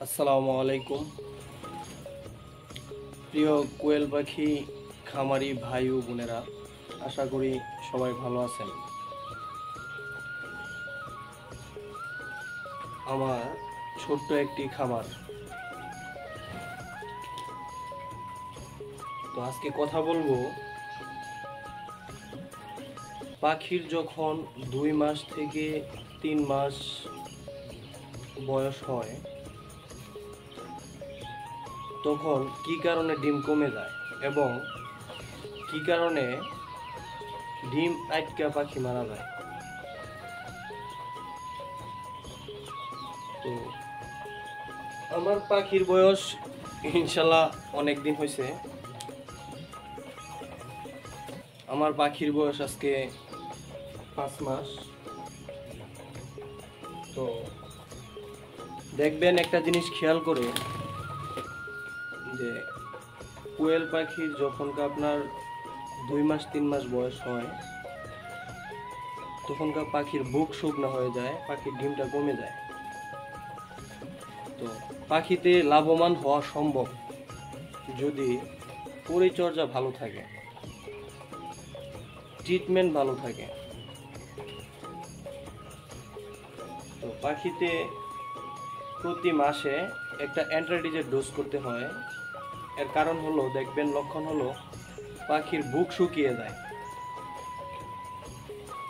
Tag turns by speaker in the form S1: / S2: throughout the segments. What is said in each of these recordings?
S1: আসসালামু আলাইকুম। প্রিয় কোয়েল পাখি খামারি ভাই ও বোনেরা, আশা করি সবাই ভালো আছেন। আমার ছোট্ট একটি খামার। তো আজকে কথা বলবো পাখির যখন 2 মাস থেকে 3 মাস বয়স হয় তখন কি কারণে ডিম কমে যায় এবং কি কারণে ডিম আটকা পাখি মারা যায়। তো আমার পাখির বয়স ইনশাল্লাহ অনেক দিন হয়েছে। আমার পাখির বয়স আজকে 5 মাস। তো দেখবেন একটা জিনিস খেয়াল করে যে কোয়েল পাখির যখন আপনার 2 মাস 3 মাস বয়স হয় তখনকার পাখির বুক শুকনো হয়ে যায়, পাখির ডিমটা কমে যায়। তো পাখিতে লাভবান হওয়া সম্ভব যদি পরিচর্যা ভালো থাকে, ট্রিটমেন্ট ভালো থাকে। তো পাখিতে প্রতি মাসে একটা অ্যান্টিবায়োটিকের ডোজ করতে হয়। এর কারণ হলো, দেখবেন লক্ষণ হলো পাখির বুক শুকিয়ে যায়।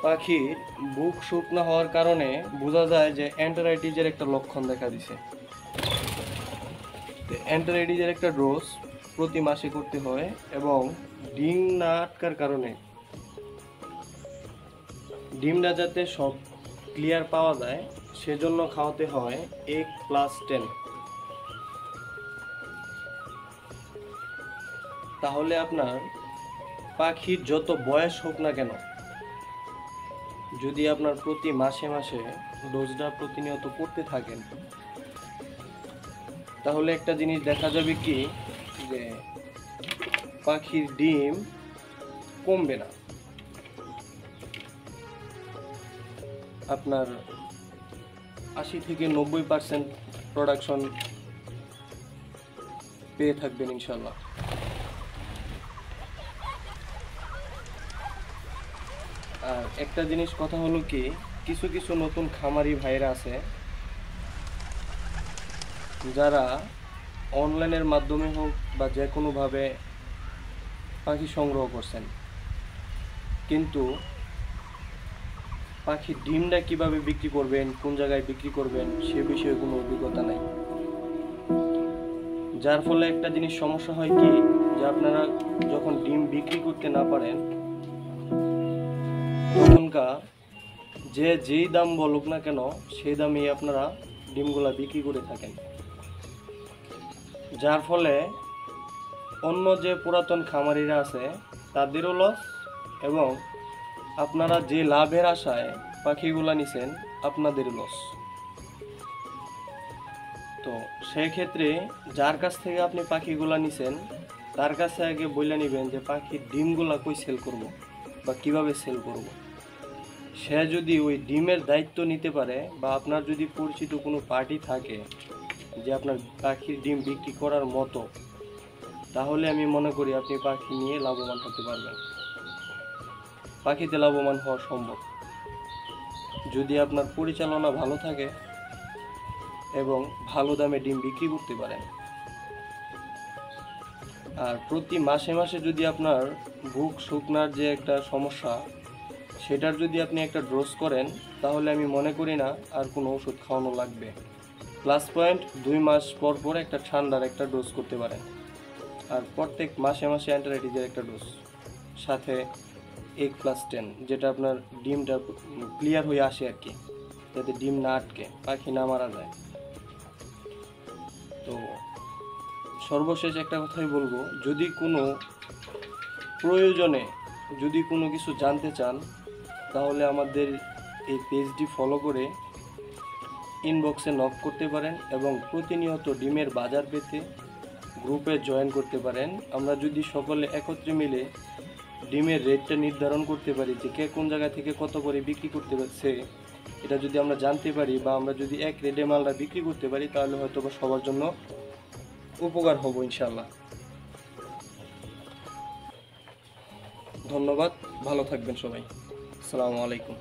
S1: পাখির বুক শুকনো হওয়ার কারণে বোঝা যায় যে অ্যান্টিবায়োটিকের একটা লক্ষণ দেখা দিছে। অ্যান্টিবায়োটিকের একটা ডোজ প্রতি মাসে করতে হয় এবং ডিম না আটকার কারণে ডিমটা যাতে সব ক্লিয়ার পাওয়া যায় সেজন্য খাওয়াতে হয় 1+10। তাহলে আপনার পাখির যত বয়স হোক না কেন, যদি আপনার প্রতি মাসে মাসে ডোজটা প্রতিনিয়ত করতে থাকেন তাহলে একটা জিনিস দেখা যাবে কি, যে পাখির ডিম কমবে না। আপনার 80 থেকে 90% প্রোডাকশন পেয়ে থাকবেন ইনশাল্লাহ। আর একটা জিনিস কথা হলো কি, কিছু কিছু নতুন খামারি ভাইরা আছে যারা অনলাইনের মাধ্যমে হোক বা যে কোনোভাবে পাখি সংগ্রহ করছেন, কিন্তু পাখির ডিমটা কিভাবে বিক্রি করবেন, কোন জায়গায় বিক্রি করবেন সে বিষয়ে কোনো অভিজ্ঞতা নাই। যার ফলে একটা জিনিস সমস্যা হয় কি, যে আপনারা যখন ডিম বিক্রি করতে না পারেন তখনকার যেই দাম বলুক না কেন সেই দামেই আপনারা ডিমগুলা বিক্রি করে থাকেন। যার ফলে অন্য যে পুরাতন খামারিরা আছে তাদেরও লস এবং আপনারা যে লাভের আশায় পাখিগুলা নিছেন আপনাদের লস। তো সেই ক্ষেত্রে যার কাছ থেকে আপনি পাখিগুলা নিছেন তার কাছে আগে বলে নেবেন যে পাখির ডিমগুলা কই সেল করব বা কিভাবে সেল করব। সে যদি ওই ডিমের দায়িত্ব নিতে পারে বা আপনার যদি পরিচিত কোনো পার্টি থাকে যে আপনার পাখির ডিম বিক্রি করার মতো, তাহলে আমি মনে করি আপনি পাখি নিয়ে লাভবান হতে পারবেন। পাখিতে লাভবান হওয়া সম্ভব যদি আপনার পরিচালনা ভালো থাকে এবং ভালো দামে ডিম বিক্রি করতে পারেন। আর প্রতি মাসে মাসে যদি আপনার বুক শুকনার যে একটা সমস্যা সেটার যদি আপনি একটা ডোজ করেন তাহলে আমি মনে করি না আর কোনো ওষুধ খাওয়ানো লাগবে। প্লাস পয়েন্ট 2 মাস পর পর একটা ঠান্ডার একটা ডোজ করতে পারেন। আর প্রত্যেক মাসে মাসে অ্যান্টিবায়োটিকের একটা ডোজ, সাথে 1+10, যেটা আপনার ডিমটা ক্লিয়ার হয়ে আসে আর কি, যাতে ডিম না আটকে পাখি না মারা যায়। তো সর্বশেষ একটা কথাই বলবো, যদি কোনো প্রয়োজনে যদি কোনো কিছু জানতে চান তাহলে আমাদের এই পেজটি ফলো করে ইনবক্সে নক করতে পারেন এবং প্রতিনিয়ত ডিমের বাজার পেতে গ্রুপে জয়েন করতে পারেন। আমরা যদি সকলে একত্রে মিলে ডিমের রেটটা নির্ধারণ করতে পারি যে কে কোন জায়গা থেকে কত করে বিক্রি করতে পারছে, এটা যদি আমরা জানতে পারি বা আমরা যদি এক রেটে মালটা বিক্রি করতে পারি তাহলে হয়তো বা সবার জন্য উপকার হব ইনশাল্লাহ। ধন্যবাদ, ভালো থাকবেন সবাই। আসসালামু আলাইকুম।